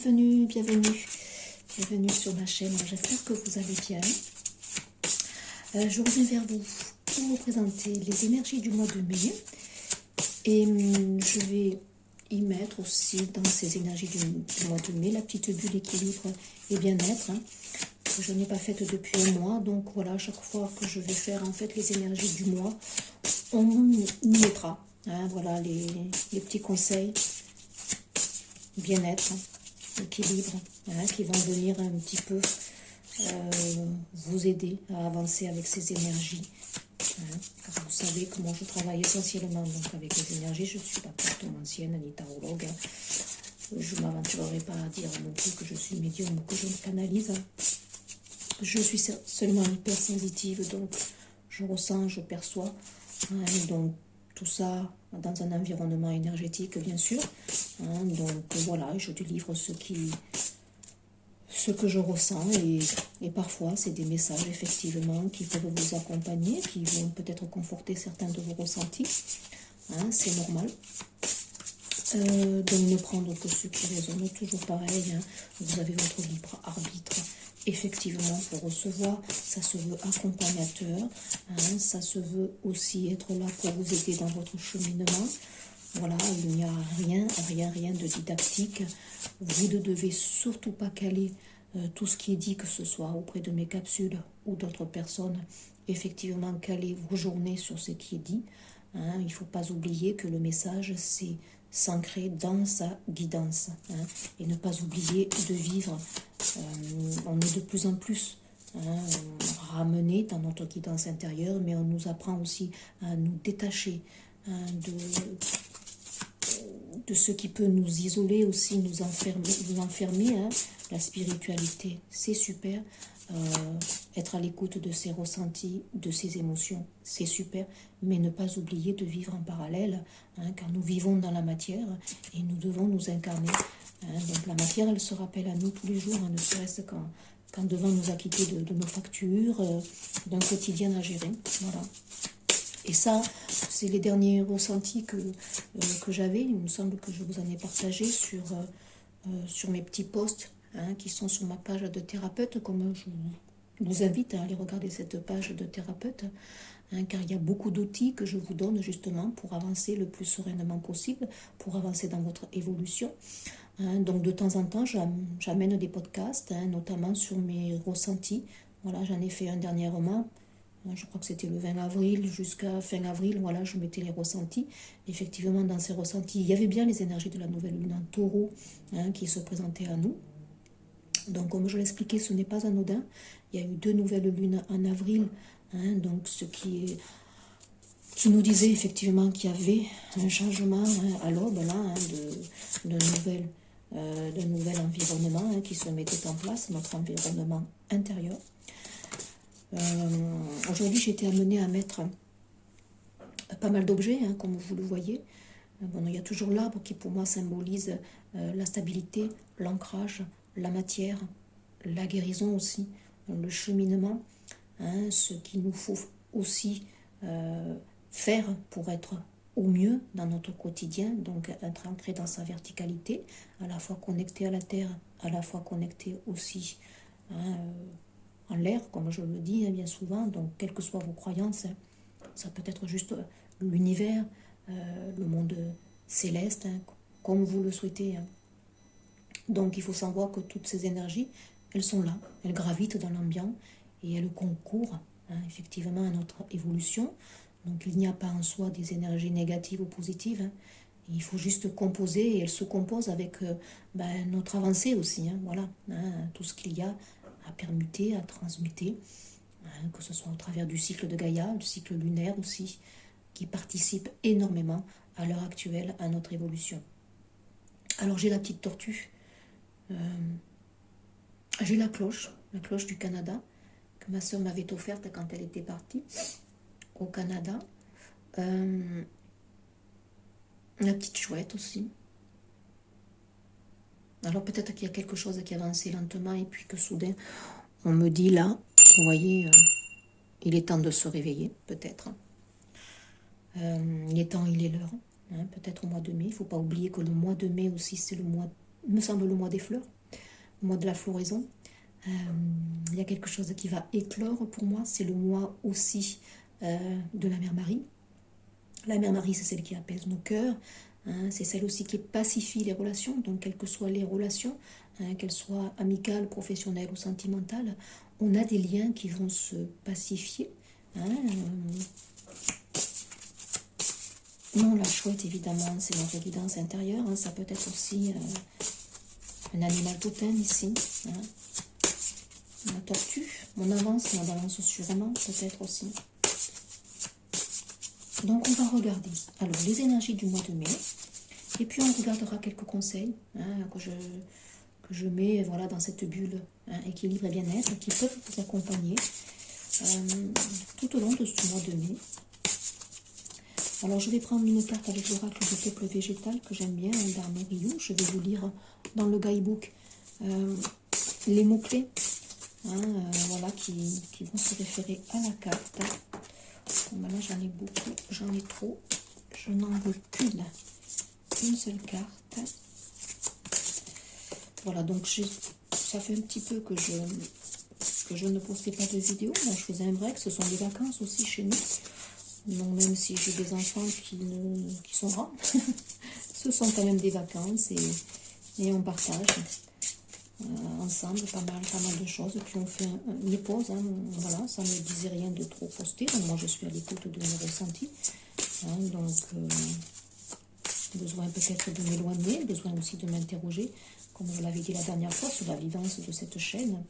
bienvenue, bienvenue sur ma chaîne. J'espère que vous allez bien. Je reviens vers vous pour vous présenter les énergies du mois de mai. Et je vais y mettre aussi dans ces énergies du mois de mai la petite bulle équilibre et bien-être. Que je n'ai pas faite depuis un mois. Donc voilà, chaque fois que je vais faire en fait les énergies du mois, on y mettra. Voilà les petits conseils bien-être, équilibre, qui vont venir un petit peu vous aider à avancer avec ces énergies. Car vous savez que moi je travaille essentiellement donc avec les énergies. Je ne suis pas cartomancienne ni tarologue. Je ne m'aventurerai pas à dire non plus que je suis médium ou que je me canalise. Je suis seulement hypersensitive, donc je ressens, je perçois. Donc tout ça dans un environnement énergétique, bien sûr. Donc voilà, je délivre ce que je ressens et parfois c'est des messages effectivement qui peuvent vous accompagner, qui vont peut-être conforter certains de vos ressentis. C'est normal. Donc ne prendre que ce qui résonne, toujours pareil. Vous avez votre libre arbitre. Effectivement, pour recevoir, ça se veut accompagnateur, ça se veut aussi être là pour vous aider dans votre cheminement. Voilà, il n'y a rien de didactique. Vous ne devez surtout pas caler tout ce qui est dit, que ce soit auprès de mes capsules ou d'autres personnes. Effectivement, caler vos journées sur ce qui est dit. Il ne faut pas oublier que le message, c'est s'ancrer dans sa guidance. Et ne pas oublier de vivre. On est de plus en plus ramené dans notre guidance intérieure, mais on nous apprend aussi à nous détacher de ce qui peut nous isoler aussi, nous enfermer. La spiritualité, c'est super. Être à l'écoute de ses ressentis, de ses émotions, c'est super. Mais ne pas oublier de vivre en parallèle, car nous vivons dans la matière et nous devons nous incarner. Donc la matière, elle se rappelle à nous tous les jours, ne serait-ce qu'en devant nous acquitter de nos factures, d'un quotidien à gérer. Voilà. Et ça, c'est les derniers ressentis que j'avais. Il me semble que je vous en ai partagé sur mes petits posts qui sont sur ma page de thérapeute. Comme je vous invite à aller regarder cette page de thérapeute, car il y a beaucoup d'outils que je vous donne justement pour avancer le plus sereinement possible, pour avancer dans votre évolution. Donc de temps en temps, j'amène des podcasts, notamment sur mes ressentis. Voilà, j'en ai fait un dernièrement. Je crois que c'était le 20 avril jusqu'à fin avril, voilà, je mettais les ressentis. Effectivement, dans ces ressentis, il y avait bien les énergies de la nouvelle lune en taureau qui se présentaient à nous. Donc, comme je l'expliquais, ce n'est pas anodin. Il y a eu 2 nouvelles lunes en avril, donc ce qui nous disait effectivement qu'il y avait un changement à l'aube d'un nouvel environnement qui se mettait en place, notre environnement intérieur. Aujourd'hui, j'ai été amenée à mettre pas mal d'objets, comme vous le voyez. Bon, il y a toujours l'arbre qui, pour moi, symbolise la stabilité, l'ancrage, la matière, la guérison aussi, le cheminement, ce qu'il nous faut aussi faire pour être au mieux dans notre quotidien, donc être ancré dans sa verticalité, à la fois connecté à la terre, à la fois connecté aussi en l'air, comme je le dis bien souvent. Donc quelles que soient vos croyances, ça peut être juste l'univers, le monde céleste, comme vous le souhaitez. Donc il faut savoir que toutes ces énergies, elles sont là, elles gravitent dans l'ambiance et elles concourent effectivement à notre évolution. Donc il n'y a pas en soi des énergies négatives ou positives. Il faut juste composer, et elles se composent avec notre avancée aussi. Voilà, tout ce qu'il y a à permuter, à transmuter, que ce soit au travers du cycle de Gaïa, du cycle lunaire aussi, qui participe énormément à l'heure actuelle à notre évolution. Alors j'ai la petite tortue, j'ai la cloche du Canada, que ma soeur m'avait offerte quand elle était partie au Canada. La petite chouette aussi. Alors peut-être qu'il y a quelque chose qui avançait lentement et puis que soudain on me dit là, vous voyez, il est temps de se réveiller, peut-être. Il est temps, il est l'heure, peut-être au mois de mai. Il ne faut pas oublier que le mois de mai aussi, c'est le mois me semble, le mois des fleurs, le mois de la floraison. Il y a quelque chose qui va éclore pour moi. C'est le mois aussi de la Mère Marie. La Mère Marie, c'est celle qui apaise nos cœurs. C'est celle aussi qui pacifie les relations. Donc, quelles que soient les relations, qu'elles soient amicales, professionnelles ou sentimentales, on a des liens qui vont se pacifier. Non, la chouette, évidemment, c'est notre guidance intérieure. Ça peut être aussi un animal totem ici. La tortue, mon avance, ma balance sûrement, peut-être aussi. Donc, on va regarder. Alors, les énergies du mois de mai. Et puis, on regardera quelques conseils que je mets voilà, dans cette bulle équilibre et bien-être qui peuvent vous accompagner tout au long de ce mois de mai. Alors, je vais prendre une carte avec l'oracle du peuple végétal que j'aime bien, d'Armériou. Je vais vous lire dans le guidebook les mots-clés voilà, qui vont se référer à la carte. Bon, là, j'en ai beaucoup, j'en ai trop. Je n'en veux qu'une. Une seule carte. Voilà, donc ça fait un petit peu que je ne postais pas de vidéo. Bon, je faisais un break, ce sont des vacances aussi chez nous. Donc même si j'ai des enfants qui sont grands, ce sont quand même des vacances et on partage ensemble pas mal de choses. Puis on fait une pause, voilà, ça ne me disait rien de trop poster. Donc moi je suis à l'écoute de mes ressentis. Donc besoin peut-être de m'éloigner, besoin aussi de m'interroger, comme je l'avais dit la dernière fois, sur la vivance de cette chaîne.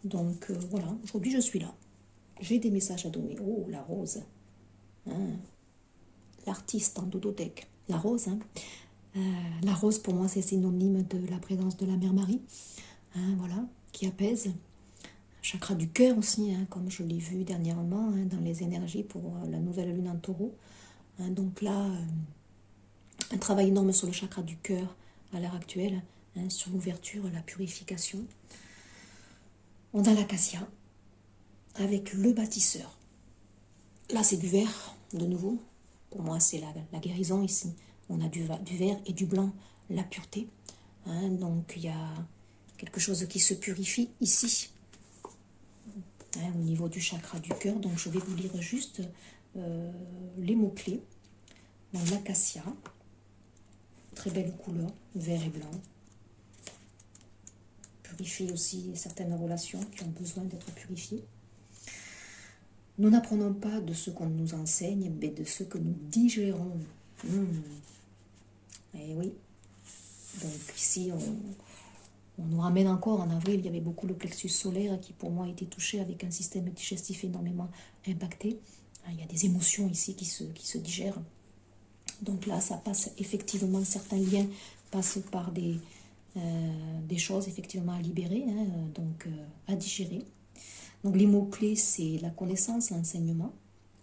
Donc voilà, aujourd'hui je suis là. J'ai des messages à donner. Oh, la rose. L'artiste en dodothèque. La rose, la rose, pour moi, c'est synonyme de la présence de la Mère Marie. Voilà, qui apaise. Chakra du cœur aussi, comme je l'ai vu dernièrement, dans les énergies pour la nouvelle lune en taureau. Donc là, un travail énorme sur le chakra du cœur à l'heure actuelle, sur l'ouverture, la purification. On a l'acacia avec le bâtisseur. Là, c'est du vert, de nouveau. Pour moi, c'est la guérison ici. On a du vert et du blanc, la pureté. Donc, il y a quelque chose qui se purifie ici, au niveau du chakra du cœur. Donc, je vais vous lire juste les mots-clés. Donc, l'acacia, très belle couleur, vert et blanc. Purifie aussi certaines relations qui ont besoin d'être purifiées. Nous n'apprenons pas de ce qu'on nous enseigne, mais de ce que nous digérons. Et oui. Donc ici, on nous ramène encore en avril. Il y avait beaucoup le plexus solaire qui, pour moi, a été touché avec un système digestif énormément impacté. Il y a des émotions ici qui se digèrent. Donc là, ça passe effectivement, certains liens passent par des choses effectivement à libérer, donc à digérer. Donc les mots-clés, c'est la connaissance, l'enseignement,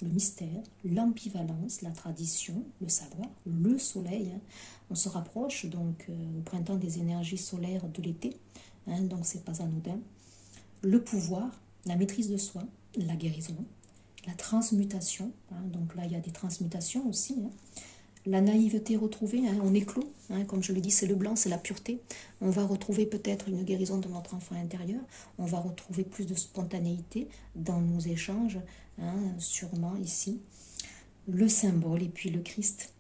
le mystère, l'ambivalence, la tradition, le savoir, le soleil. On se rapproche donc au printemps des énergies solaires de l'été, donc c'est pas anodin. Le pouvoir, la maîtrise de soi, la guérison, la transmutation, donc là il y a des transmutations aussi. La naïveté retrouvée, on éclot, comme je le dis, c'est le blanc, c'est la pureté. On va retrouver peut-être une guérison de notre enfant intérieur, on va retrouver plus de spontanéité dans nos échanges, sûrement ici. Le symbole et puis le Christ.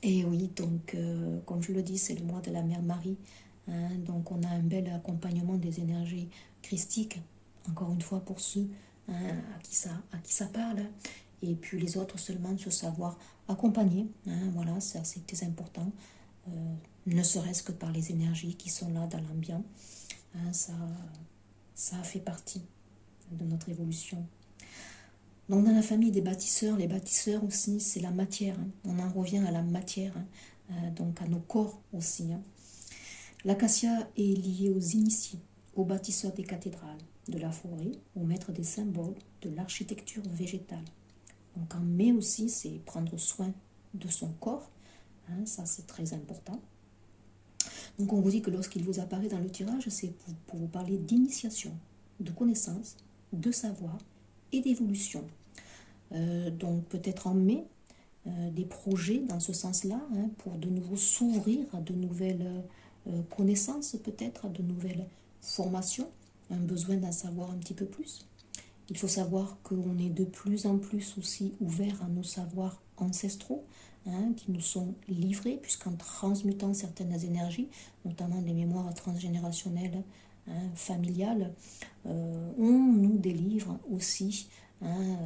Et oui, donc, comme je le dis, c'est le mois de la Mère Marie, donc on a un bel accompagnement des énergies christiques, encore une fois pour ceux à qui ça parle. Et puis les autres seulement se savoir accompagner, voilà, c'est très important, ne serait-ce que par les énergies qui sont là dans l'ambiance, ça fait partie de notre évolution. Donc dans la famille des bâtisseurs, les bâtisseurs aussi, c'est la matière, on en revient à la matière, donc à nos corps aussi. L'acacia est lié aux initiés, aux bâtisseurs des cathédrales, de la forêt, aux maîtres des symboles, de l'architecture végétale. Donc en mai aussi, c'est prendre soin de son corps. Ça, c'est très important. Donc on vous dit que lorsqu'il vous apparaît dans le tirage, c'est pour vous parler d'initiation, de connaissance, de savoir et d'évolution. Donc peut-être en mai, des projets dans ce sens-là, hein, pour de nouveau s'ouvrir à de nouvelles connaissances, peut-être, à de nouvelles formations, un besoin d'en savoir un petit peu plus. Il faut savoir qu'on est de plus en plus aussi ouvert à nos savoirs ancestraux, hein, qui nous sont livrés, puisqu'en transmutant certaines énergies, notamment les mémoires transgénérationnelles, hein, familiales, on nous délivre aussi, hein,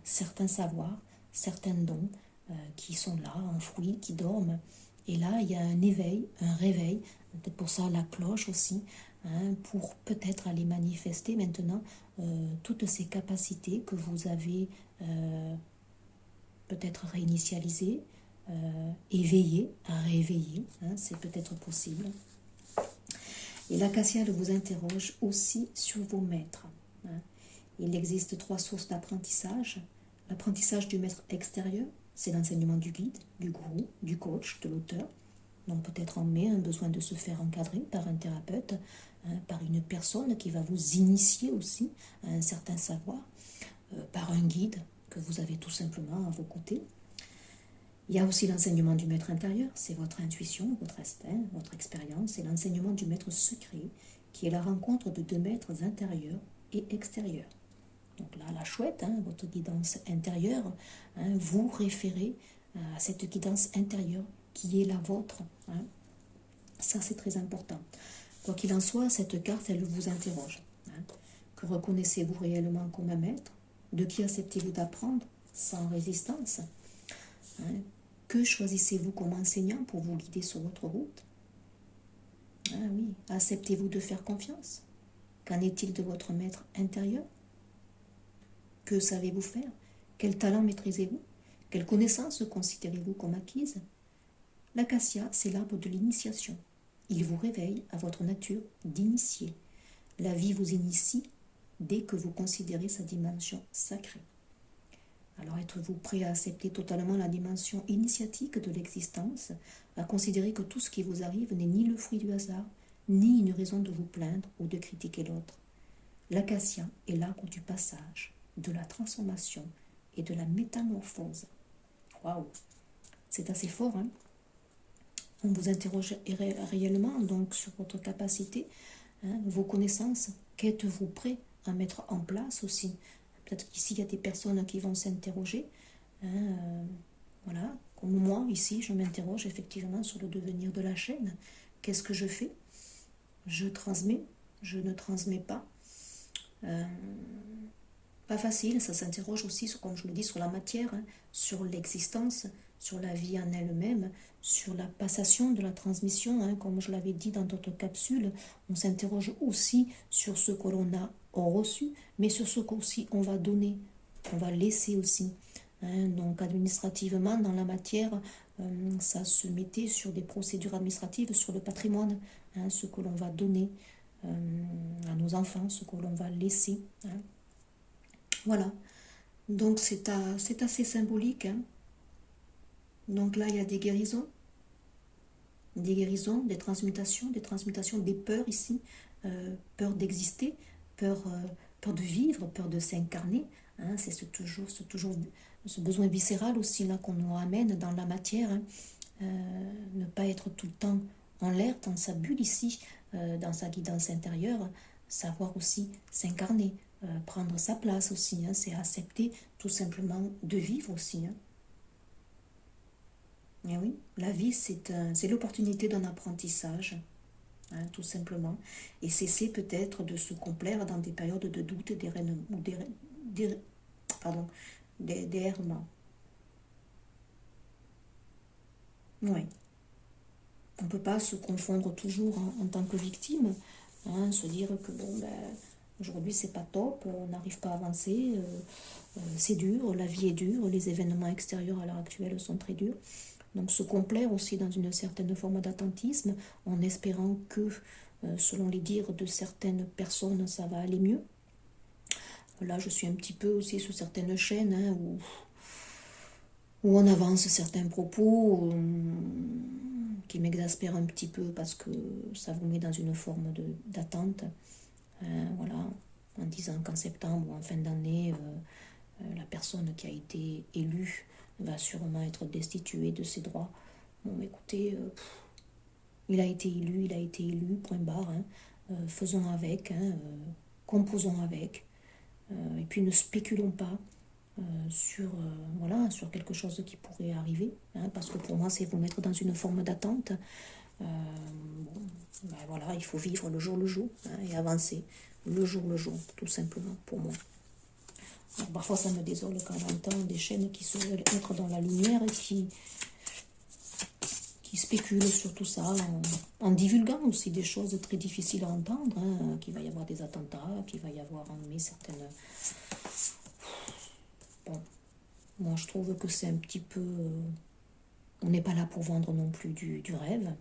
certains savoirs, certains dons qui sont là, enfouis, qui dorment. Et là, il y a un éveil, un réveil, peut-être pour ça la cloche aussi, hein, pour peut-être aller manifester maintenant toutes ces capacités que vous avez peut-être réinitialisées, éveillées, à réveiller, hein, c'est peut-être possible. Et l'acacia vous interroge aussi sur vos maîtres. Hein. Il existe 3 sources d'apprentissage. L'apprentissage du maître extérieur, c'est l'enseignement du guide, du gourou, du coach, de l'auteur. Donc peut-être en mai, un besoin de se faire encadrer par un thérapeute, hein, par une personne qui va vous initier aussi à un certain savoir, par un guide que vous avez tout simplement à vos côtés. Il y a aussi l'enseignement du maître intérieur, c'est votre intuition, votre instinct, votre expérience, et l'enseignement du maître secret, qui est la rencontre de 2 maîtres intérieurs et extérieurs. Donc là, la chouette, hein, votre guidance intérieure, hein, vous référez à cette guidance intérieure qui est la vôtre. Hein. Ça, c'est très important. Quoi qu'il en soit, cette carte, elle vous interroge. Hein. Que reconnaissez-vous réellement comme un maître? De qui acceptez-vous d'apprendre sans résistance? Hein. Que choisissez-vous comme enseignant pour vous guider sur votre route? Ah oui, acceptez-vous de faire confiance? Qu'en est-il de votre maître intérieur? Que savez-vous faire? Quel talent maîtrisez-vous? Quelles connaissances considérez-vous comme acquises? L'acacia, c'est l'arbre de l'initiation. Il vous réveille à votre nature d'initié. La vie vous initie dès que vous considérez sa dimension sacrée. Alors êtes-vous prêt à accepter totalement la dimension initiatique de l'existence, à considérer que tout ce qui vous arrive n'est ni le fruit du hasard, ni une raison de vous plaindre ou de critiquer l'autre? L'acacia est l'arbre du passage, de la transformation et de la métamorphose. Waouh, c'est assez fort, hein? On vous interroge réellement donc sur votre capacité, hein, vos connaissances. Qu'êtes-vous prêt à mettre en place aussi? Peut-être qu'ici, il y a des personnes qui vont s'interroger. Hein, voilà, comme moi, ici, je m'interroge effectivement sur le devenir de la chaîne. Qu'est-ce que je fais? Je transmets? Je ne transmets pas? Pas facile, ça s'interroge aussi, comme je le dis, sur la matière, hein, sur l'existence, sur la vie en elle-même, sur la passation de la transmission, hein, comme je l'avais dit dans d'autres capsules. On s'interroge aussi sur ce que l'on a reçu, mais sur ce qu'aussi on va donner, on va laisser aussi. Hein. Donc administrativement, dans la matière, ça se mettait sur des procédures administratives, sur le patrimoine, hein, ce que l'on va donner à nos enfants, ce que l'on va laisser. Hein. Voilà, donc c'est assez symbolique. Hein. Donc là, il y a des guérisons, des transmutations, des peurs ici, peur d'exister, peur de vivre, peur de s'incarner. Hein. C'est toujours ce besoin viscéral aussi là qu'on nous ramène dans la matière. Hein. Ne pas être tout le temps en l'air, dans sa bulle ici, dans sa guidance intérieure, savoir aussi s'incarner. Prendre sa place aussi, hein, c'est accepter tout simplement de vivre aussi. Hein. Et oui, la vie, c'est l'opportunité d'un apprentissage, hein, tout simplement. Et cesser peut-être de se complaire dans des périodes de doute et d'errement. Oui. On ne peut pas se confondre toujours en tant que victime, hein, se dire que bon, ben, aujourd'hui c'est pas top, on n'arrive pas à avancer, c'est dur, la vie est dure, les événements extérieurs à l'heure actuelle sont très durs. Donc se complaire aussi dans une certaine forme d'attentisme, en espérant que, selon les dires de certaines personnes, ça va aller mieux. Là, je suis un petit peu aussi sur certaines chaînes, hein, où on avance certains propos qui m'exaspèrent un petit peu parce que ça vous met dans une forme d'attente. Voilà, en disant qu'en septembre ou en fin d'année, la personne qui a été élue va sûrement être destitué de ses droits. Bon, écoutez, il a été élu, point barre. Hein. Faisons avec, hein, composons avec. Et puis ne spéculons pas voilà, sur quelque chose qui pourrait arriver. Hein, parce que pour moi, c'est vous mettre dans une forme d'attente. Bon, ben voilà, il faut vivre le jour, hein, et avancer le jour, tout simplement, pour moi. Alors, parfois, ça me désole quand j'entends des chaînes qui se veulent être dans la lumière et qui spéculent sur tout ça, en divulguant aussi des choses très difficiles à entendre, hein, qu'il va y avoir des attentats, qu'il va y avoir certaines... Bon, moi je trouve que c'est un petit peu... on n'est pas là pour vendre non plus du rêve,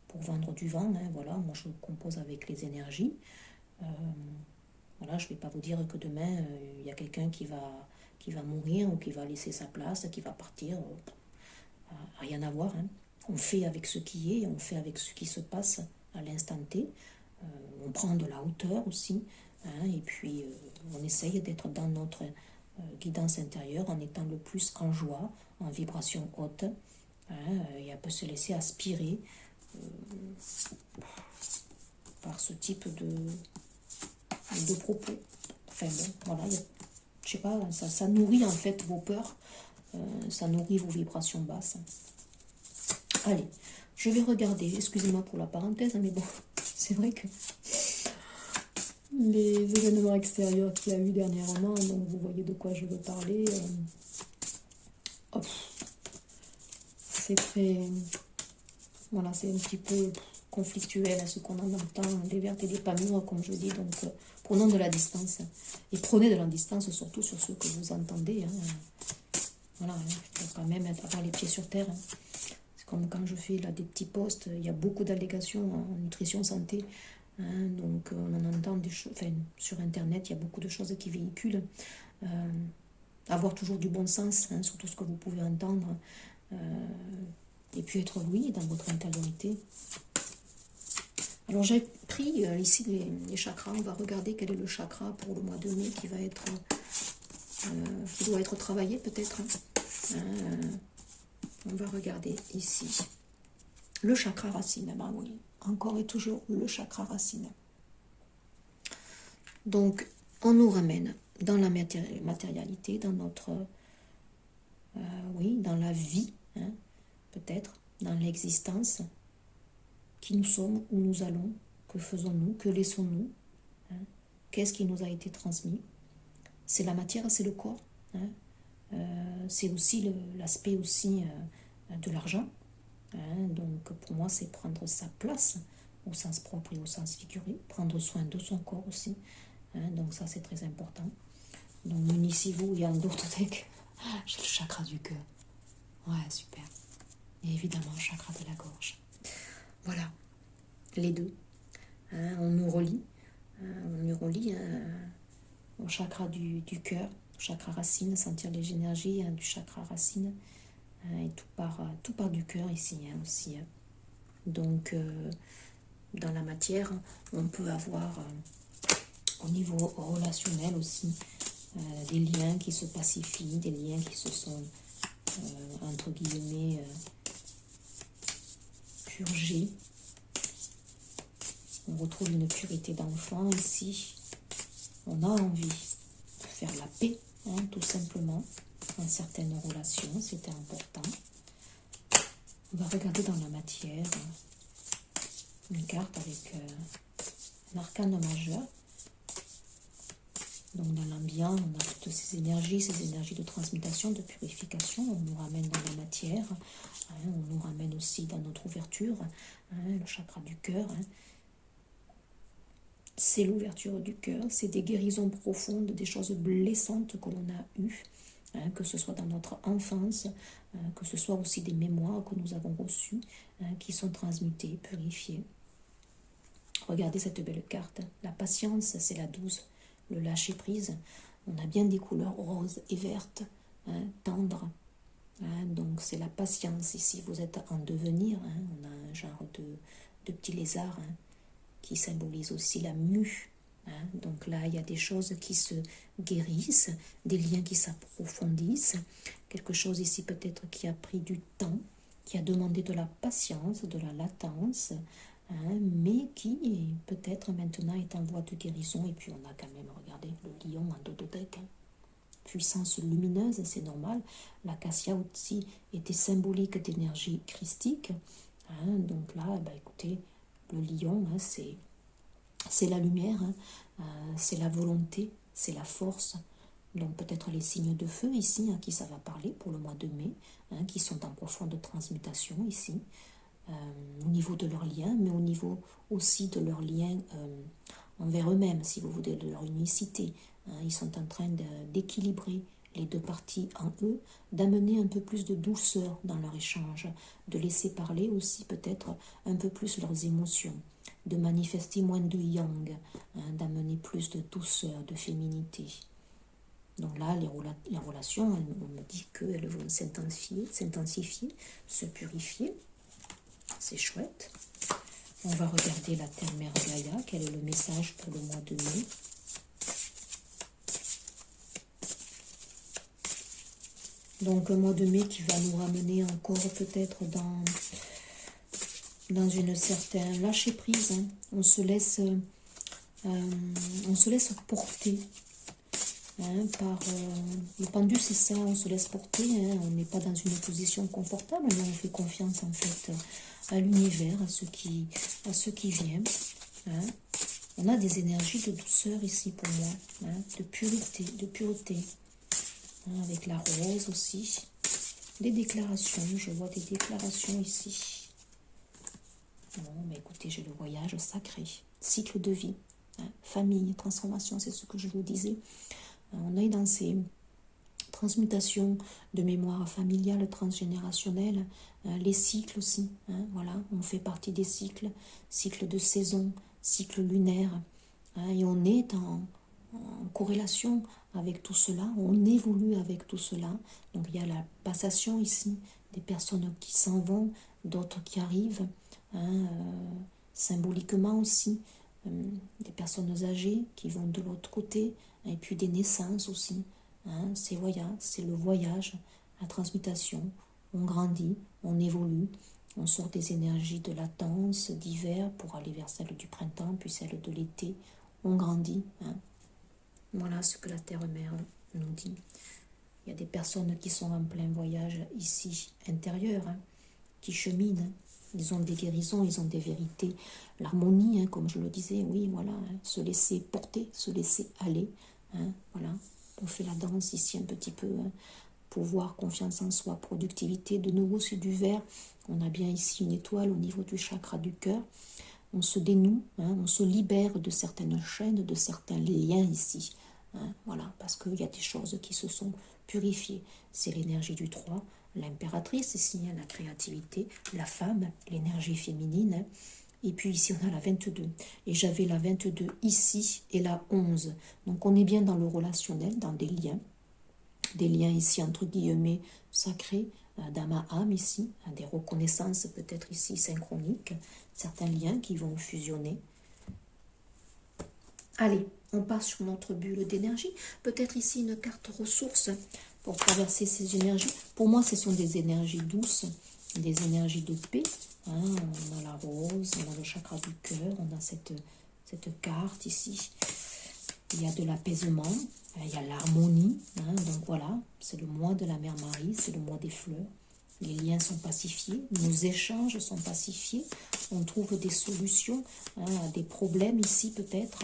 pour vendre du vent, hein, voilà, moi je compose avec les énergies. Voilà, je ne vais pas vous dire que demain, il y a quelqu'un qui va mourir ou qui va laisser sa place, qui va partir. Rien à voir, hein. On fait avec ce qui est, on fait avec ce qui se passe à l'instant T. On prend de la hauteur aussi, hein, et puis on essaye d'être dans notre guidance intérieure en étant le plus en joie, en vibration haute, hein, et on peut se laisser aspirer par ce type de propos. Enfin bon, voilà, je sais pas, ça nourrit en fait vos peurs, ça nourrit vos vibrations basses. Allez, je vais regarder, excusez-moi pour la parenthèse, mais bon, c'est vrai que les événements extérieurs qu'il y a eu dernièrement, donc vous voyez de quoi je veux parler, c'est très... Voilà, c'est un petit peu conflictuel à ce qu'on en entend, des vertes et des pas mûres, comme je dis, donc prenons de la distance, et prenez de la distance surtout sur ce que vous entendez, hein. Voilà, il faut quand même avoir les pieds sur terre, hein. Comme quand je fais là des petits posts, il y a beaucoup d'allégations en nutrition santé, hein, donc on en entend des choses, enfin sur internet il y a beaucoup de choses qui véhiculent. Avoir toujours du bon sens, hein, sur tout ce que vous pouvez entendre, et puis être oui dans votre intériorité. Alors j'ai pris ici les chakras, on va regarder quel est le chakra pour le mois de mai qui va être qui doit être travaillé peut-être, hein. On va regarder ici. Le chakra racine, ben oui, encore et toujours le chakra racine. Donc, on nous ramène dans la matérialité, dans notre... oui, dans la vie, hein, peut-être, dans l'existence. Qui nous sommes, où nous allons, que faisons-nous, que laissons-nous, hein, qu'est-ce qui nous a été transmis. C'est la matière, c'est le corps, hein. C'est aussi l'aspect aussi de l'argent, hein. Donc pour moi c'est prendre sa place au sens propre et au sens figuré, prendre soin de son corps aussi, hein. Donc ça c'est très important. Donc munissez-vous, il y a d'autres decks. J'ai le chakra du cœur, ouais super, et évidemment le chakra de la gorge. Voilà, les deux, hein, on nous relie au chakra du cœur, chakra racine, sentir les énergies, hein, du chakra racine, hein, et tout part du cœur ici, hein, aussi, hein. Donc dans la matière on peut avoir au niveau relationnel aussi des liens qui se pacifient, des liens qui se sont entre guillemets purgés. On retrouve une purité d'enfant ici. On a envie de faire la paix, hein, tout simplement, dans certaines relations, c'était important. On va regarder dans la matière une carte avec un arcane majeur. Donc dans l'ambiance, on a toutes ces énergies de transmutation, de purification. On nous ramène dans la matière, hein, on nous ramène aussi dans notre ouverture, hein, le chakra du cœur, hein. C'est l'ouverture du cœur, c'est des guérisons profondes, des choses blessantes que l'on a eues, hein, que ce soit dans notre enfance, que ce soit aussi des mémoires que nous avons reçues, hein, qui sont transmutées, purifiées. Regardez cette belle carte, la patience, c'est la 12, le lâcher-prise. On a bien des couleurs roses et vertes, hein, tendres, hein, donc c'est la patience ici, vous êtes en devenir, hein, on a un genre de petit lézard, hein, qui symbolise aussi la mue, hein. Donc là, il y a des choses qui se guérissent, des liens qui s'approfondissent, quelque chose ici peut-être qui a pris du temps, qui a demandé de la patience, de la latence, hein, mais qui peut-être maintenant est en voie de guérison. Et puis on a quand même, regardez, le lion en dododec, hein. Puissance lumineuse, c'est normal. L'acacia aussi était symbolique d'énergie christique, hein. Donc là, bah, écoutez, le lion, hein, c'est la lumière, hein, c'est la volonté, c'est la force. Donc peut-être les signes de feu ici, à qui ça va parler pour le mois de mai, hein, qui sont en profonde transmutation ici, au niveau de leurs liens, mais au niveau aussi de leurs liens envers eux-mêmes, si vous voulez, de leur unicité. Hein. Ils sont en train d'équilibrer les deux parties en eux, d'amener un peu plus de douceur dans leur échange, de laisser parler aussi peut-être un peu plus leurs émotions, de manifester moins de yang, hein, d'amener plus de douceur, de féminité. Donc là, les relations, on me dit qu'elles vont s'intensifier, se purifier. C'est chouette. On va regarder la Terre-Mère Gaïa. Quel est le message pour le mois de mai? Donc un mois de mai qui va nous ramener encore peut-être dans une certaine lâcher-prise. Hein. On se laisse porter. Hein, par le pendu, c'est ça, on se laisse porter, hein, on n'est pas dans une position confortable, mais on fait confiance en fait à l'univers, à ce qui vient. Hein. On a des énergies de douceur ici pour moi, hein, de pureté, hein, avec la rose aussi. Des déclarations, je vois des déclarations ici. Bon, mais écoutez, j'ai le voyage sacré, cycle de vie, hein, famille, transformation, c'est ce que je vous disais. On est dans ces transmutations de mémoire familiale, transgénérationnelle, les cycles aussi, hein, voilà, on fait partie des cycles de saison, cycle lunaire, hein, et on est en corrélation avec tout cela, on évolue avec tout cela. Donc il y a la passation ici, des personnes qui s'en vont, d'autres qui arrivent, hein, symboliquement aussi, des personnes âgées qui vont de l'autre côté, et puis des naissances aussi. Hein, c'est le voyage, la transmutation. On grandit, on évolue, on sort des énergies de latence, d'hiver, pour aller vers celle du printemps, puis celle de l'été. On grandit. Hein. Voilà ce que la Terre-Mère nous dit. Il y a des personnes qui sont en plein voyage ici, intérieur, hein, qui cheminent. Hein. Ils ont des guérisons, ils ont des vérités. L'harmonie, hein, comme je le disais, oui, voilà, hein, se laisser porter, se laisser aller. Hein, voilà, on fait la danse ici un petit peu. Hein, pouvoir, confiance en soi, productivité. De nouveau, c'est du vert. On a bien ici une étoile au niveau du chakra du cœur. On se dénoue, hein, on se libère de certaines chaînes, de certains liens ici. Hein, voilà, parce qu'il y a des choses qui se sont purifiées. C'est l'énergie du 3, l'impératrice ici, hein, la créativité, la femme, l'énergie féminine. Hein. Et puis ici, on a la 22. Et j'avais la 22 ici et la 11. Donc on est bien dans le relationnel, dans des liens. Des liens ici, entre guillemets, sacrés, dans ma âme ici. Des reconnaissances peut-être ici synchroniques. Certains liens qui vont fusionner. Allez, on passe sur notre bulle d'énergie. Peut-être ici une carte ressources pour traverser ces énergies. Pour moi, ce sont des énergies douces, des énergies de paix. Hein, on a la rose, on a le chakra du cœur, on a cette carte ici. Il y a de l'apaisement, il y a l'harmonie. Hein, donc voilà, c'est le mois de la Mère Marie, c'est le mois des fleurs. Les liens sont pacifiés, nos échanges sont pacifiés. On trouve des solutions, hein, à des problèmes ici peut-être.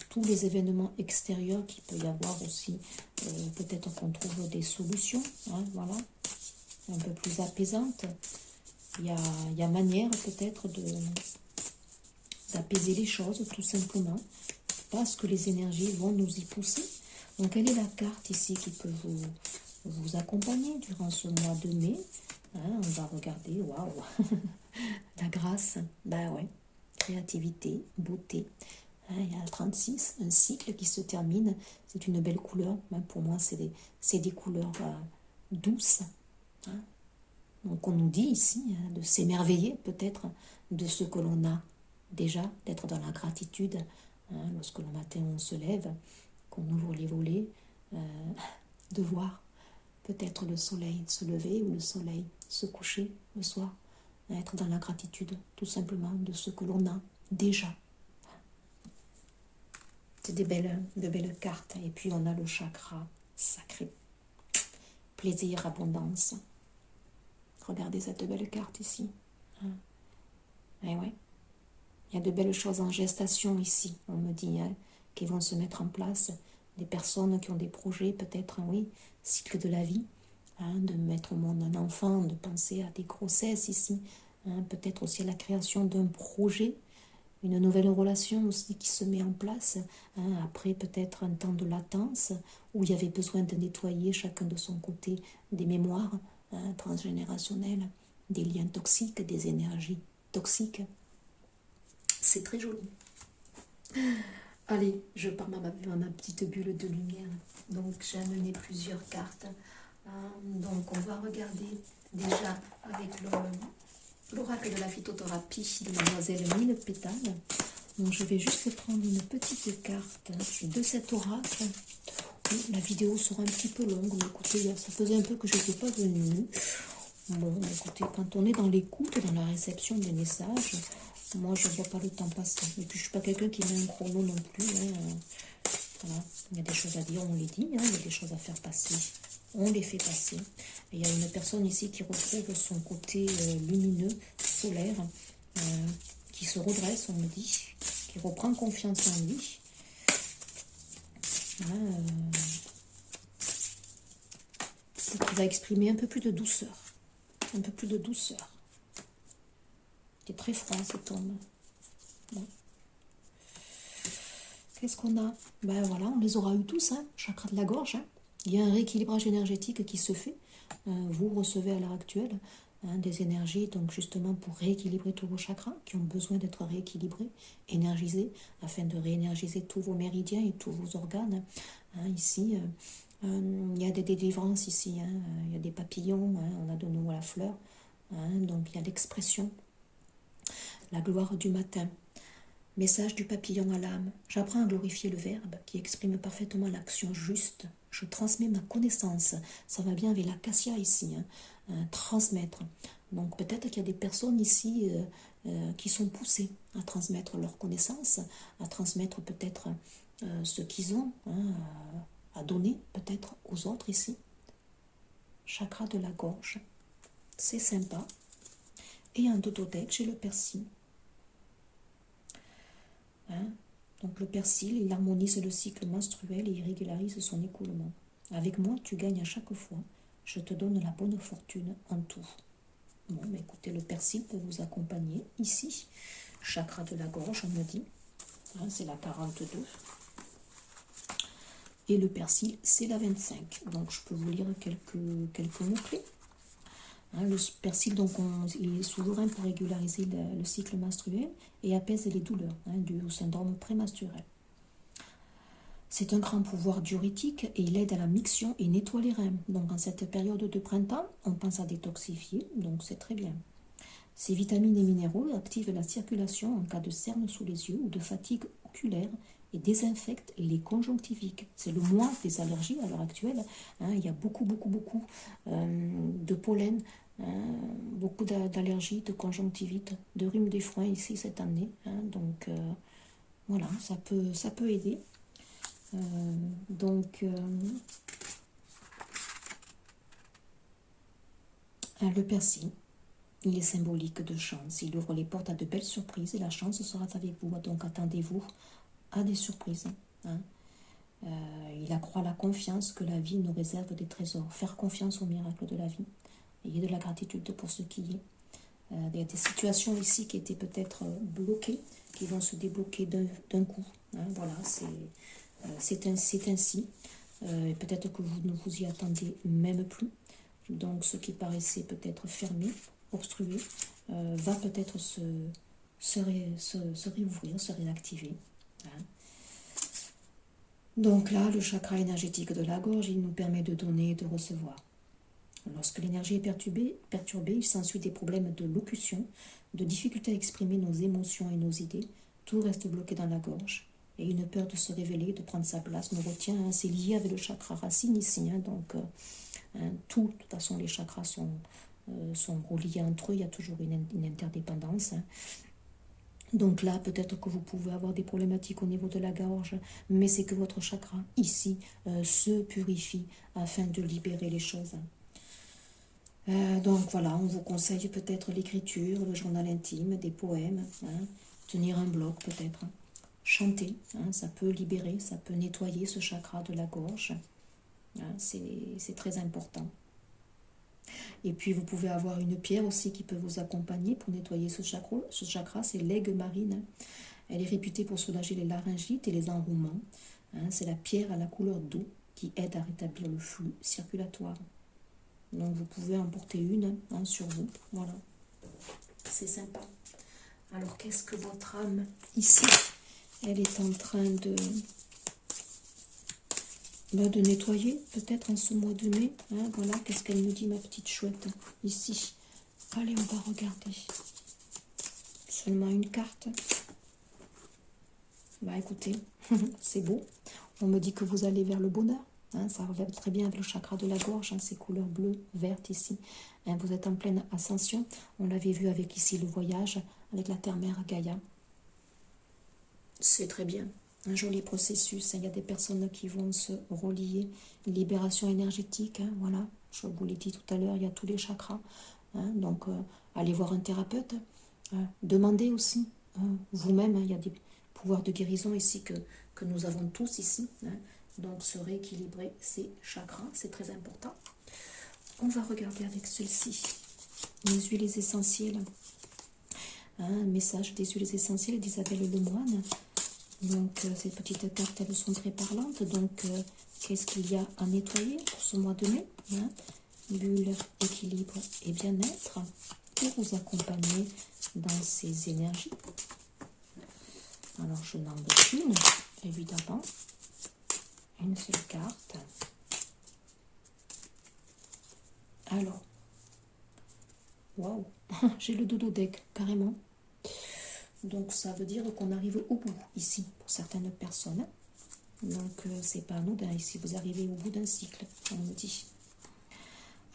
Tous les événements extérieurs qu'il peut y avoir aussi, peut-être qu'on trouve des solutions, hein, voilà, un peu plus apaisantes. Il y a manière peut-être d'apaiser les choses, tout simplement, parce que les énergies vont nous y pousser. Donc, quelle est la carte ici qui peut vous accompagner durant ce mois de mai? Hein, on va regarder, waouh, la grâce, bah ouais, créativité, beauté. Hein, il y a le 36, un cycle qui se termine, c'est une belle couleur. Hein, pour moi, c'est des couleurs douces. Hein. Donc on nous dit ici, hein, de s'émerveiller peut-être de ce que l'on a déjà, d'être dans la gratitude, hein, lorsque le matin on se lève, qu'on ouvre les volets, de voir peut-être le soleil se lever ou le soleil se coucher le soir. Être dans la gratitude, tout simplement, de ce que l'on a déjà. C'est de belles cartes. Et puis on a le chakra sacré. Plaisir, abondance. Regardez cette belle carte ici. Et ouais. Il y a de belles choses en gestation ici, on me dit, qui vont se mettre en place. Des personnes qui ont des projets, peut-être, oui, cycle de la vie, de mettre au monde un enfant, de penser à des grossesses ici, peut-être aussi à la création d'un projet, une nouvelle relation aussi qui se met en place, après peut-être un temps de latence, où il y avait besoin de nettoyer chacun de son côté des mémoires transgénérationnelles, des liens toxiques, des énergies toxiques. C'est très joli. Allez, je pars ma petite bulle de lumière. Donc, j'ai amené plusieurs cartes. Donc, on va regarder déjà avec l'oracle de la phytothérapie de Mademoiselle Mille Pétales. Donc, je vais juste prendre une petite carte de cet oracle. Oui, la vidéo sera un petit peu longue, mais écoutez, ça faisait un peu que je n'étais pas venue. Bon, écoutez, quand on est dans l'écoute, dans la réception des messages, moi, je ne vois pas le temps passer. Et puis, je ne suis pas quelqu'un qui met un chrono non plus. Voilà. Il y a des choses à dire, on les dit. Il y a des choses à faire passer, on les fait passer. Et il y a une personne ici qui retrouve son côté lumineux, solaire, qui se redresse, on me dit, qui reprend confiance en lui. Et qui va exprimer un peu plus de douceur. Un peu plus de douceur. C'est très froid cet homme. Bon. Qu'est-ce qu'on a? Ben voilà, on les aura eu tous, chakra de la gorge. Il y a un rééquilibrage énergétique qui se fait. Vous recevez à l'heure actuelle des énergies, donc justement pour rééquilibrer tous vos chakras qui ont besoin d'être rééquilibrés, énergisés, afin de réénergiser tous vos méridiens et tous vos organes. Ici, il y a des délivrances ici, il y a des papillons, on a de nouveau la fleur, donc il y a l'expression. La gloire du matin. Message du papillon à l'âme. J'apprends à glorifier le verbe qui exprime parfaitement l'action juste. Je transmets ma connaissance. Ça va bien avec l'acacia ici. Transmettre. Donc peut-être qu'il y a des personnes ici qui sont poussées à transmettre leur connaissance, à transmettre peut-être ce qu'ils ont, à donner peut-être aux autres ici. Chakra de la gorge. C'est sympa. Et en dododeck, j'ai le persil. Donc le persil, il harmonise le cycle menstruel et il régularise son écoulement. Avec moi, tu gagnes à chaque fois. Je te donne la bonne fortune en tout. Bon, mais écoutez, le persil peut vous accompagner ici. Chakra de la gorge, on me dit. C'est la 42. Et le persil, c'est la 25. Donc je peux vous lire quelques mots-clés. Le persil, donc, il est souverain pour régulariser le cycle menstruel et apaise les douleurs dues au syndrome prémenstruel. C'est un grand pouvoir diurétique et il aide à la miction et nettoie les reins. Donc, en cette période de printemps, on pense à détoxifier, donc c'est très bien. Ces vitamines et minéraux activent la circulation en cas de cernes sous les yeux ou de fatigue oculaire et désinfectent les conjonctiviques. C'est le mois des allergies à l'heure actuelle. Il y a beaucoup de pollen, beaucoup d'allergies, de conjonctivite, de rhume des foins ici cette année. Donc voilà, ça peut aider. Le persil, il est symbolique de chance. Il ouvre les portes à de belles surprises et la chance sera avec vous. Donc attendez-vous à des surprises. Il accroît la confiance que la vie nous réserve des trésors. Faire confiance au miracle de la vie. Ayez de la gratitude pour ce qui est. Il y a des situations ici qui étaient peut-être bloquées, qui vont se débloquer d'un coup. Voilà, c'est ainsi. Peut-être que vous ne vous y attendez même plus. Donc ce qui paraissait peut-être fermé, obstrué, va peut-être se réouvrir, se réactiver. Donc là, le chakra énergétique de la gorge, il nous permet de donner et de recevoir. Lorsque l'énergie est perturbée, il s'ensuit des problèmes de locution, de difficulté à exprimer nos émotions et nos idées. Tout reste bloqué dans la gorge. Et une peur de se révéler, de prendre sa place, nous retient. C'est lié avec le chakra racine ici. Donc, Hein. Tout, de toute façon, les chakras sont reliés entre eux. Il y a toujours une interdépendance. Hein. Donc là, peut-être que vous pouvez avoir des problématiques au niveau de la gorge, mais c'est que votre chakra, ici, se purifie afin de libérer les choses. Donc voilà, on vous conseille peut-être l'écriture, le journal intime, des poèmes, hein, tenir un bloc peut-être, hein, chanter, hein, ça peut libérer, ça peut nettoyer ce chakra de la gorge, hein, c'est très important. Et puis vous pouvez avoir une pierre aussi qui peut vous accompagner pour nettoyer ce chakra, c'est l'aigue marine. Elle est réputée pour soulager les laryngites et les enrouements. Hein, c'est la pierre à la couleur d'eau qui aide à rétablir le flux circulatoire. Donc vous pouvez en porter une hein, sur vous. Voilà, c'est sympa. Alors qu'est-ce que votre âme ici, elle est en train de nettoyer peut-être en ce mois de mai. Hein, voilà, qu'est-ce qu'elle me dit ma petite chouette ici. Allez, on va regarder. Seulement une carte. Bah écoutez, c'est beau. On me dit que vous allez vers le bonheur. Hein, ça relève très bien avec le chakra de la gorge, hein, ces couleurs bleues, vertes ici. Hein, vous êtes en pleine ascension. On l'avait vu avec ici le voyage, avec la terre-mère Gaïa. C'est très bien. Un joli processus. Il y a des personnes qui vont se relier. Une libération énergétique. Hein, voilà. Je vous l'ai dit tout à l'heure, il y a tous les chakras. Hein, donc, allez voir un thérapeute. Demandez aussi vous-même. Hein, il y a des pouvoirs de guérison ici que nous avons tous ici. Hein, donc, se rééquilibrer ces chakras, c'est très important. On va regarder avec celle-ci. Les huiles essentielles. Un message des huiles essentielles d'Isabelle Lemoine. Donc, ces petites cartes, elles sont très parlantes. Donc, qu'est-ce qu'il y a à nettoyer pour ce mois de mai, hein? Bulle, équilibre et bien-être pour vous accompagner dans ces énergies. Alors, je n'en veux qu'une, évidemment. Une seule carte. Alors, waouh, j'ai le dodo deck, carrément. Donc, ça veut dire qu'on arrive au bout, ici, pour certaines personnes. Donc, c'est pas anodin, ici, vous arrivez au bout d'un cycle, on me dit.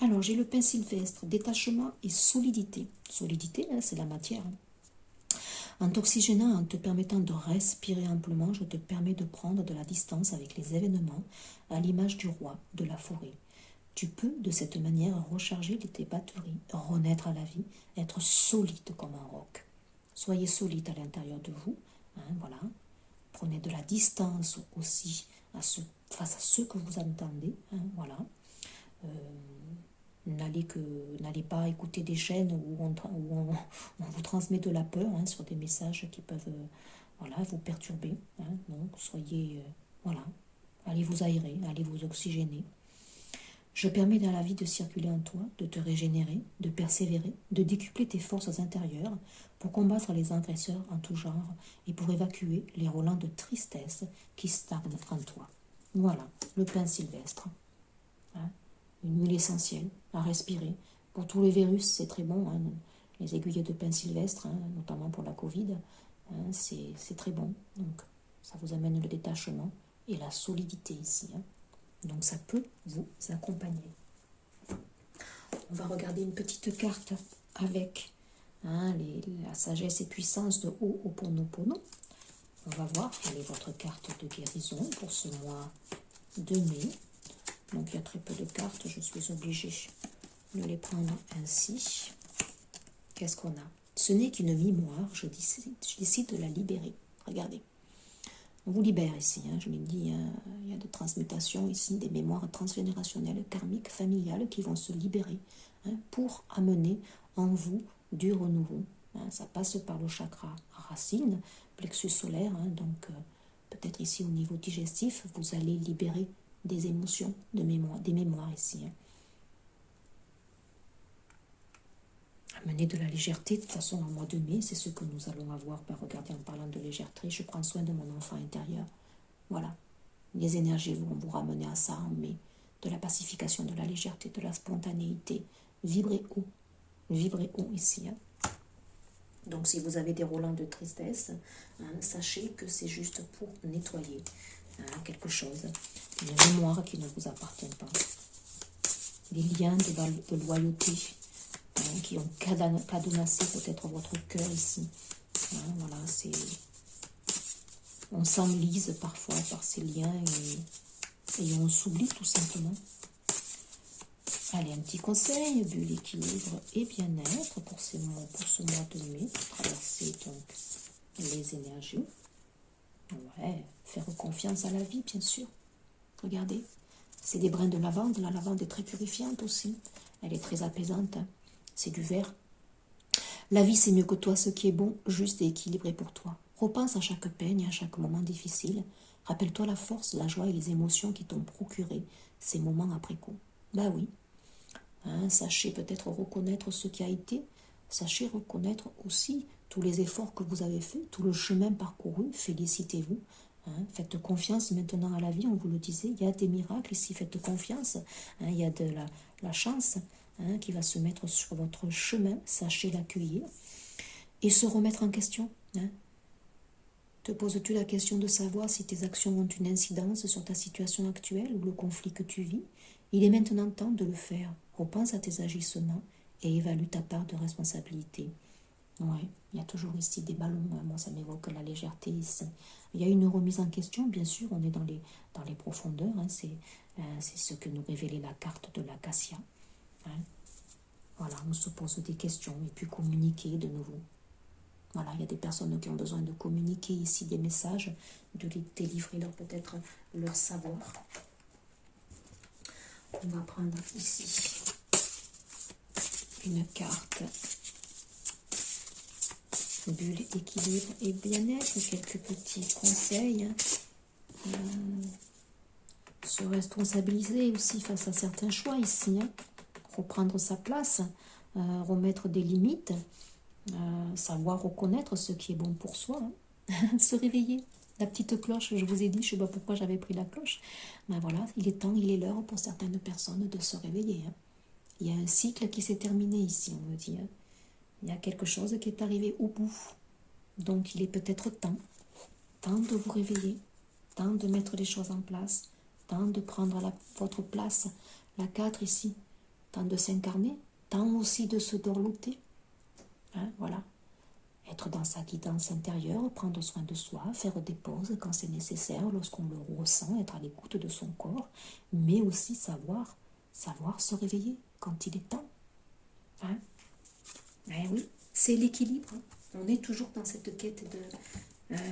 Alors, j'ai le pain sylvestre, détachement et solidité. Solidité, hein, c'est la matière. En t'oxygénant, en te permettant de respirer amplement, je te permets de prendre de la distance avec les événements, à l'image du roi de la forêt. Tu peux, de cette manière, recharger tes batteries, renaître à la vie, être solide comme un roc. Soyez solide à l'intérieur de vous, hein, voilà. Prenez de la distance aussi face à ceux que vous entendez, hein, voilà. N'allez pas écouter des chaînes où on vous transmet de la peur hein, sur des messages qui peuvent voilà, vous perturber. Hein. Donc, soyez, voilà, allez vous aérer, allez vous oxygéner. Je permets dans la vie de circuler en toi, de te régénérer, de persévérer, de décupler tes forces intérieures pour combattre les agresseurs en tout genre et pour évacuer les relents de tristesse qui stagnent en toi. Voilà, le pain sylvestre. Hein. Une huile essentielle à respirer. Pour tous les virus, c'est très bon. Hein. Les aiguilles de pain sylvestre, hein, notamment pour la Covid, hein, c'est très bon. Donc, ça vous amène le détachement et la solidité ici. Hein. Donc, ça peut vous accompagner. On va regarder une petite carte avec hein, la sagesse et puissance de Ho'oponopono. On va voir quelle est votre carte de guérison pour ce mois de mai. Donc, il y a très peu de cartes, je suis obligée de les prendre ainsi. Qu'est-ce qu'on a? Ce n'est qu'une mémoire, je décide de la libérer. Regardez, on vous libère ici, hein, je l'ai dit, hein, il y a des transmutations ici, des mémoires transgénérationnelles, karmiques, familiales qui vont se libérer hein, pour amener en vous du renouveau. Hein, ça passe par le chakra racine, plexus solaire, hein, donc peut-être ici au niveau digestif, vous allez libérer des émotions, des mémoires ici. Hein. Amener de la légèreté, de toute façon, en mois de mai, c'est ce que nous allons avoir. Regardez, en parlant de légèreté, je prends soin de mon enfant intérieur. Voilà. Les énergies vont vous ramener à ça en mai. De la pacification, de la légèreté, de la spontanéité. Vibrez haut ici. Hein. Donc, si vous avez des relents de tristesse, hein, sachez que c'est juste pour nettoyer. Quelque chose, une mémoire qui ne vous appartient pas. des liens de loyauté qui ont cadenassé peut-être votre cœur ici. Voilà, c'est... On s'enlise parfois par ces liens et on s'oublie tout simplement. Allez, un petit conseil, bulle, équilibre et bien-être pour ce mois de mai, pour traverser donc les énergies. Ouais, faire confiance à la vie, bien sûr. Regardez, c'est des brins de lavande. La lavande est très purifiante aussi. Elle est très apaisante. C'est du vert. La vie, c'est mieux que toi, ce qui est bon, juste et équilibré pour toi. Repense à chaque peine et à chaque moment difficile. Rappelle-toi la force, la joie et les émotions qui t'ont procuré ces moments après coup. Bah oui. Sachez peut-être reconnaître ce qui a été. Sachez reconnaître aussi tous les efforts que vous avez faits, tout le chemin parcouru. Félicitez-vous. Faites confiance maintenant à la vie, on vous le disait. Il y a des miracles ici, faites confiance. Il y a de la chance qui va se mettre sur votre chemin. Sachez l'accueillir et se remettre en question. Te poses-tu la question de savoir si tes actions ont une incidence sur ta situation actuelle ou le conflit que tu vis? Il est maintenant temps de le faire. Repense à tes agissements et évalue ta part de responsabilité. Oui, il y a toujours ici des ballons. Moi, ça m'évoque la légèreté ici. Il y a une remise en question, bien sûr. On est dans les profondeurs. C'est ce que nous révélait la carte de l'acacia. Voilà, on se pose des questions et puis communiquer de nouveau. Voilà, il y a des personnes qui ont besoin de communiquer ici des messages, de délivrer peut-être leur savoir. On va prendre ici une carte. Bulle, équilibre et bien-être. Quelques petits conseils. Se responsabiliser aussi face à certains choix ici. Reprendre sa place. Remettre des limites. Savoir reconnaître ce qui est bon pour soi. Se réveiller. La petite cloche, je vous ai dit, je ne sais pas pourquoi j'avais pris la cloche. Mais voilà, il est temps, il est l'heure pour certaines personnes de se réveiller. Il y a un cycle qui s'est terminé ici, on me dit. Il y a quelque chose qui est arrivé au bout. Donc il est peut-être temps de vous réveiller, temps de mettre les choses en place, temps de prendre votre place, la 4 ici, temps de s'incarner, temps aussi de se dorloter. Voilà. Être dans sa guidance intérieure, prendre soin de soi, faire des pauses quand c'est nécessaire, lorsqu'on le ressent, être à l'écoute de son corps, mais aussi savoir se réveiller quand il est temps. Oui, c'est l'équilibre. On est toujours dans cette quête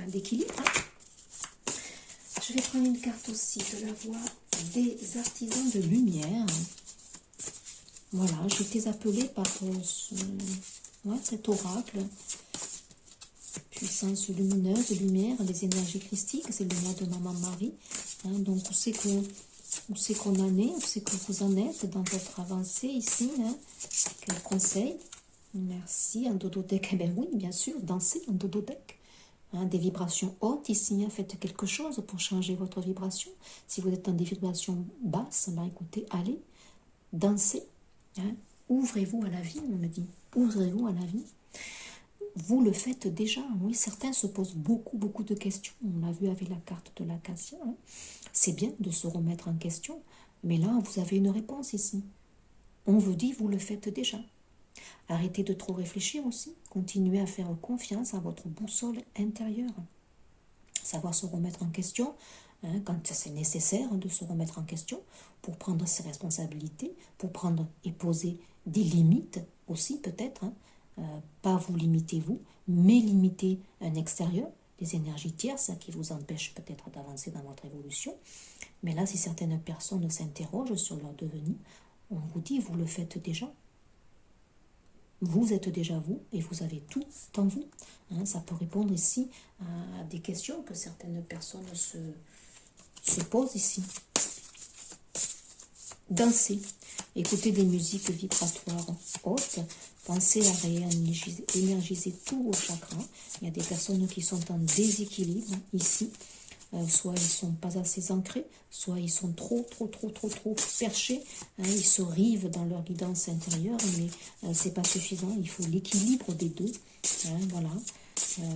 d'équilibre. Je vais prendre une carte aussi de la voix des artisans de lumière. Voilà, j'ai été appelée par cet oracle. Puissance lumineuse, lumière, les énergies christiques, c'est le mois de Maman Marie. Donc on sait qu'on en est, on sait que vous en êtes dans votre avancée ici. Quel conseil? Merci, un dododeck. Eh bien oui, bien sûr, dansez un dododeck. Des vibrations hautes ici, faites quelque chose pour changer votre vibration. Si vous êtes dans des vibrations basses, écoutez, allez, dansez. Ouvrez-vous à la vie, on me dit. Ouvrez-vous à la vie. Vous le faites déjà. Oui, certains se posent beaucoup de questions. On l'a vu avec la carte de l'acacia. C'est bien de se remettre en question, mais là, vous avez une réponse ici. On vous dit, vous le faites déjà. Arrêtez de trop réfléchir aussi. Continuez à faire confiance à votre boussole intérieure. Savoir se remettre en question, quand c'est nécessaire de se remettre en question, pour prendre ses responsabilités, pour prendre et poser des limites aussi peut-être. Pas vous limiter vous, mais limiter un extérieur, des énergies tierces qui vous empêchent peut-être d'avancer dans votre évolution. Mais là, si certaines personnes s'interrogent sur leur devenir, on vous dit, vous le faites déjà. Vous êtes déjà vous et vous avez tout en vous. Ça peut répondre ici à des questions que certaines personnes se posent ici. Dansez, écoutez des musiques vibratoires hautes, pensez à réénergiser tous vos chakras. Il y a des personnes qui sont en déséquilibre ici. Soit ils ne sont pas assez ancrés, soit ils sont trop perchés. Ils se rivent dans leur guidance intérieure, mais c'est pas suffisant. Il faut l'équilibre des deux. Voilà.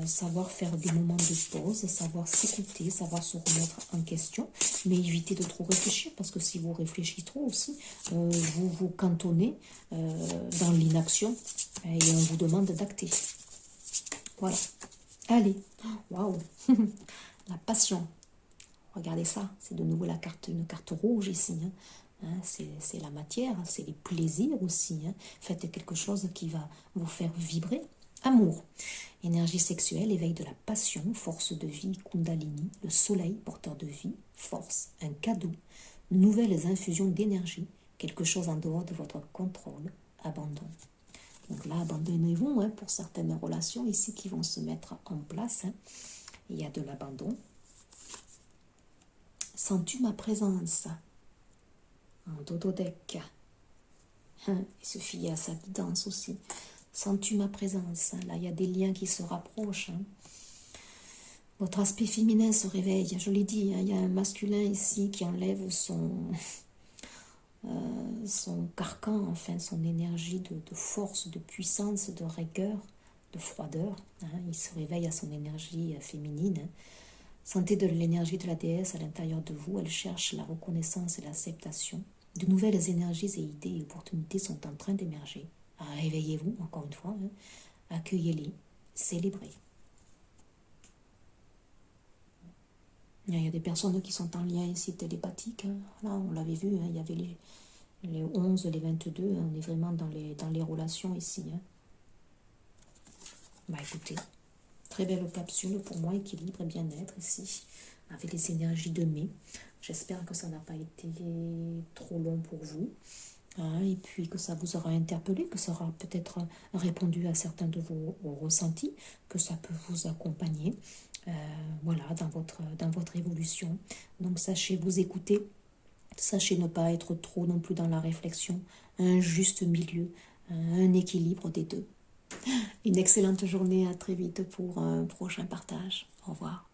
savoir faire des moments de pause, savoir s'écouter, savoir se remettre en question, mais éviter de trop réfléchir, parce que si vous réfléchissez trop aussi, vous vous cantonnez dans l'inaction et on vous demande d'acter. Voilà. Allez, waouh, la passion. Regardez ça, c'est de nouveau une carte rouge ici. C'est la matière, c'est les plaisirs aussi. Faites quelque chose qui va vous faire vibrer. Amour, énergie sexuelle, éveil de la passion, force de vie, Kundalini, le soleil, porteur de vie, force, un cadeau, nouvelles infusions d'énergie, quelque chose en dehors de votre contrôle, abandon. Donc là, abandonnez-vous pour certaines relations ici qui vont se mettre en place. Il y a de l'abandon. Sens-tu ma présence? En dodo-deck. Il suffit à sa guidance aussi. Sens-tu ma présence? Là, il y a des liens qui se rapprochent. Votre aspect féminin se réveille. Je l'ai dit, il y a un masculin ici qui enlève son carcan, enfin, son énergie de force, de puissance, de rigueur, de froideur. Il se réveille à son énergie féminine. Sentez de l'énergie de la déesse à l'intérieur de vous. Elle cherche la reconnaissance et l'acceptation. De nouvelles énergies et idées et opportunités sont en train d'émerger. Réveillez-vous, encore une fois. Accueillez-les. Célébrez. Il y a des personnes qui sont en lien ici télépathique. Là, on l'avait vu. Il y avait les 11, les 22. On est vraiment dans les relations ici. Bah écoutez. Très belle capsule pour moi, équilibre et bien-être ici, avec les énergies de mai. J'espère que ça n'a pas été trop long pour vous, et puis que ça vous aura interpellé, que ça aura peut-être répondu à certains de vos ressentis, que ça peut vous accompagner voilà, dans votre évolution. Donc sachez vous écouter, sachez ne pas être trop non plus dans la réflexion, un juste milieu, un équilibre des deux. Une excellente journée, à très vite pour un prochain partage. Au revoir.